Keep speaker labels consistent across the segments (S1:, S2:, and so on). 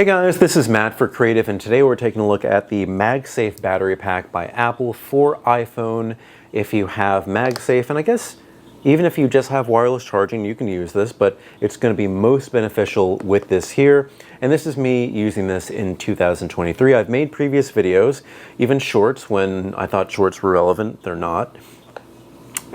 S1: Hey guys, this is Matt for Creative, and today we're taking a look at the MagSafe battery pack by Apple for iPhone. If you have MagSafe, and I guess even if you just have wireless charging, you can use this, but it's going to be most beneficial with this here. And this is me using this in 2023. I've made previous videos, even shorts, when I thought shorts were relevant. They're not.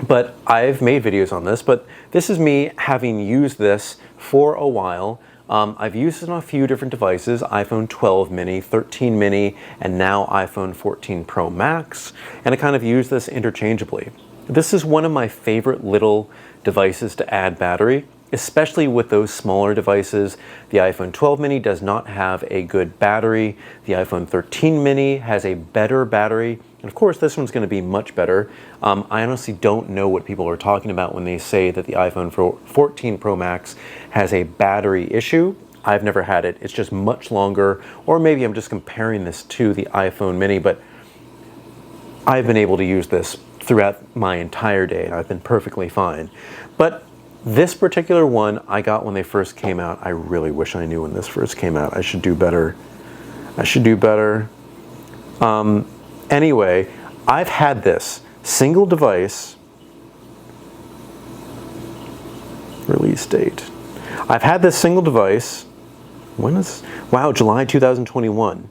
S1: But I've made videos on this, but this is me having used this for a while. I've used it on a few different devices, iPhone 12 mini, 13 mini, and now iPhone 14 Pro Max, and I kind of use this interchangeably. This is one of my favorite little devices to add battery, especially with those smaller devices. The iPhone 12 mini does not have a good battery. The iPhone 13 mini has a better battery. And of course, this one's going to be much better. I honestly don't know what people are talking about when they say that the iPhone 14 Pro Max has a battery issue. I've never had it. It's just much longer, or maybe I'm just comparing this to the iPhone mini, but I've been able to use this throughout my entire day, and I've been perfectly fine. But this particular one I got when they first came out. I really wish I knew when this first came out. I should do better. I should do better. Anyway, I've had this single device, release date. I've had this single device, wow, July 2021.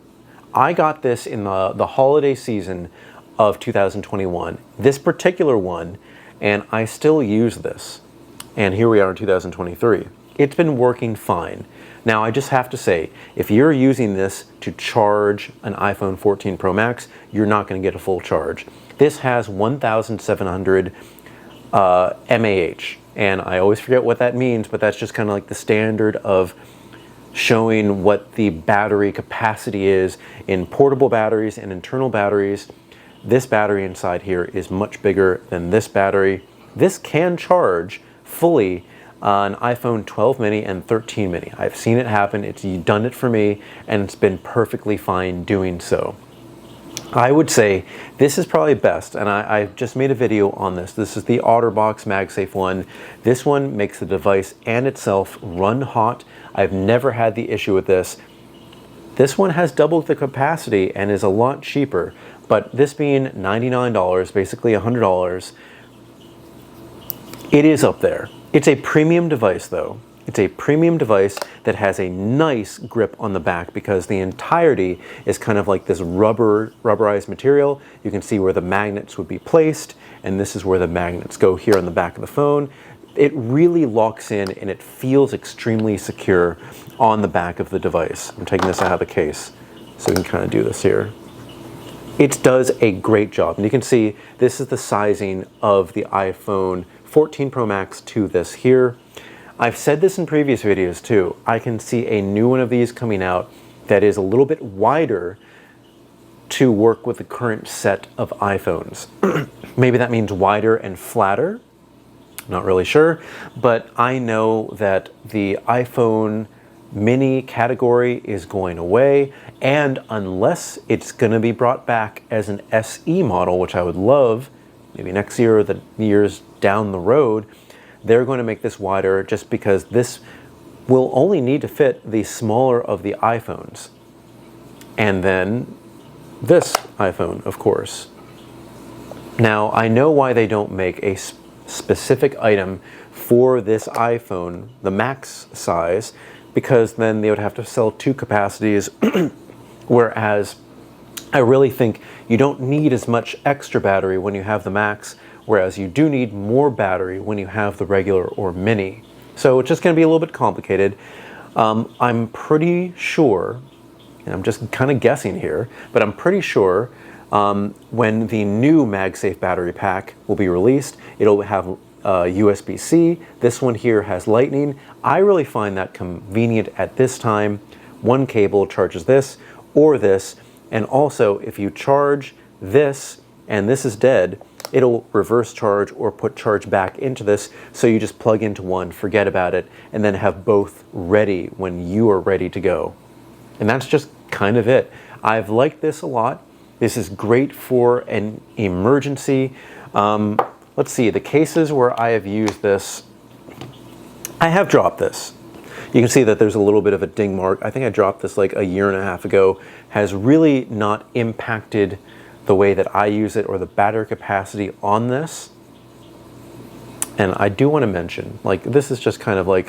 S1: I got this in the holiday season of 2021, this particular one, and I still use this. And here we are in 2023. It's been working fine. Now, I just have to say, if you're using this to charge an iPhone 14 Pro Max, you're not going to get a full charge. This has 1,700 mAh, and I always forget what that means, but that's just kind of like the standard of showing what the battery capacity is in portable batteries and internal batteries. This battery inside here is much bigger than this battery. This can charge fully an iPhone 12 mini and 13 mini. I've seen it happen. It's done it for me, and it's been perfectly fine doing so. I would say this is probably best, and I just made a video on this. This is the OtterBox MagSafe one. This one makes the device and itself run hot. I've never had the issue with this. This one has double the capacity and is a lot cheaper, but this being $99, basically $100, it is up there. It's a premium device though. It's a premium device that has a nice grip on the back because the entirety is kind of like this rubberized material. You can see where the magnets would be placed, and this is where the magnets go here on the back of the phone. It really locks in and it feels extremely secure on the back of the device. I'm taking this out of the case so we can kind of do this here. It does a great job, and you can see this is the sizing of the iPhone 14 Pro Max to this here. I've said this in previous videos too. I can see a new one of these coming out that is a little bit wider to work with the current set of iPhones. Maybe that means wider and flatter. Not really sure, but I know that the iPhone mini category is going away, and unless it's going to be brought back as an SE model, which I would love, maybe next year or the years down the road, they're going to make this wider just because this will only need to fit the smaller of the iPhones. And then this iPhone, of course. Now, I know why they don't make a specific item for this iPhone, the max size, because then they would have to sell two capacities, whereas I really think you don't need as much extra battery when you have the Max, whereas you do need more battery when you have the regular or mini. So it's just going to be a little bit complicated. I'm pretty sure, and I'm just kind of guessing here, but I'm pretty sure when the new MagSafe battery pack will be released, it'll have USB-C. This one here has Lightning. I really find that convenient at this time. One cable charges this or this, and also if you charge this and this is dead, it'll reverse charge or put charge back into this, so you just plug into one, forget about it, and then have both ready when you are ready to go. And that's just kind of it. I've liked this a lot. This is great for an emergency. Let's see, the cases where I have used this, I have dropped this. You can see that there's a little bit of a ding mark. I think I dropped this like a year and a half ago. Has really not impacted the way that I use it or the battery capacity on this. And I do want to mention, like, this is just kind of like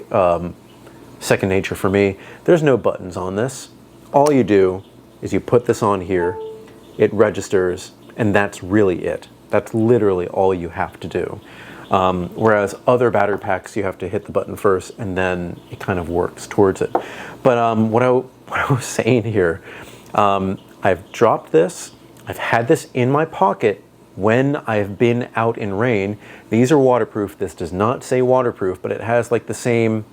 S1: second nature for me. There's no buttons on this. All you do is you put this on here, it registers, and that's really it. That's literally all you have to do. Whereas other battery packs, you have to hit the button first and then it kind of works towards it. But what I was saying here, I've dropped this, I've had this in my pocket when I've been out in rain. These are waterproof. This does not say waterproof, but it has like the same,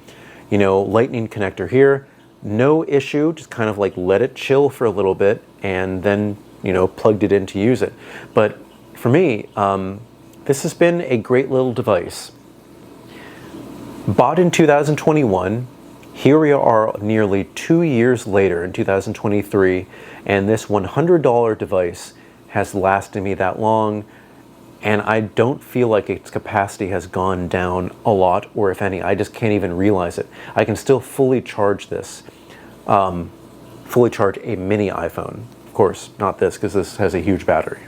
S1: you know, lightning connector here. No issue, just kind of like let it chill for a little bit and then, you know, plugged it in to use it. But for me, this has been a great little device. Bought in 2021, here we are nearly 2 years later in 2023, and this $100 device has lasted me that long, and I don't feel like its capacity has gone down a lot, or if any, I just can't even realize it. I can still fully charge this, fully charge a mini iPhone. Of course, not this, because this has a huge battery.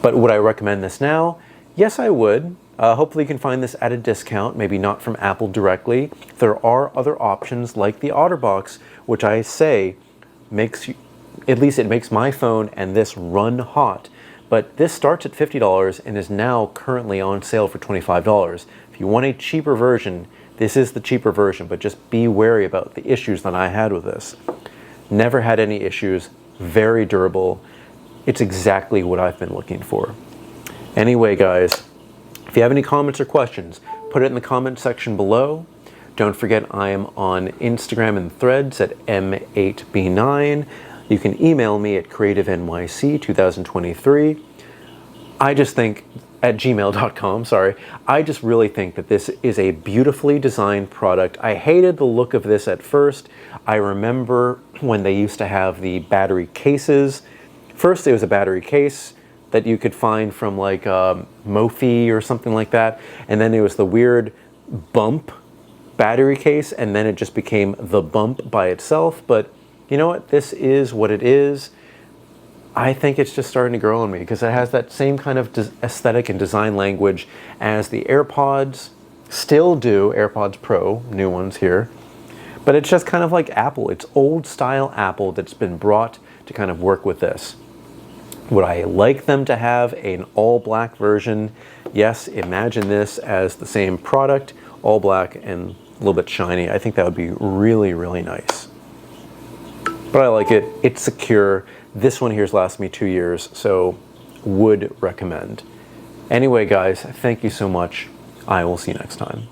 S1: But would I recommend this now? Yes, I would. Hopefully you can find this at a discount, maybe not from Apple directly. There are other options like the OtterBox, which I say makes you, at least it makes my phone and this run hot. But this starts at $50 and is now currently on sale for $25. If you want a cheaper version, this is the cheaper version, but just be wary about the issues that I had with this. Never had any issues, very durable. It's exactly what I've been looking for. Anyway, guys, if you have any comments or questions, put it in the comment section below. Don't forget I am on Instagram and Threads at M8B9. You can email me at creativenyc2023. I just think, at gmail.com, sorry. I just really think that this is a beautifully designed product. I hated the look of this at first. I remember when they used to have the battery cases. First, it was a battery case that you could find from like Mophie or something like that. And then there was the weird bump battery case, and then it just became the bump by itself. But you know what? This is what it is. I think it's just starting to grow on me because it has that same kind of aesthetic and design language as the AirPods still do, AirPods Pro, new ones here. But it's just kind of like Apple. It's old style Apple that's been brought to kind of work with this. Would I like them to have an all black version? Yes, imagine this as the same product, all black and a little bit shiny. I think that would be really, really nice. But I like it. It's secure. This one here's lasted me 2 years, so would recommend. Anyway, guys, thank you so much. I will see you next time.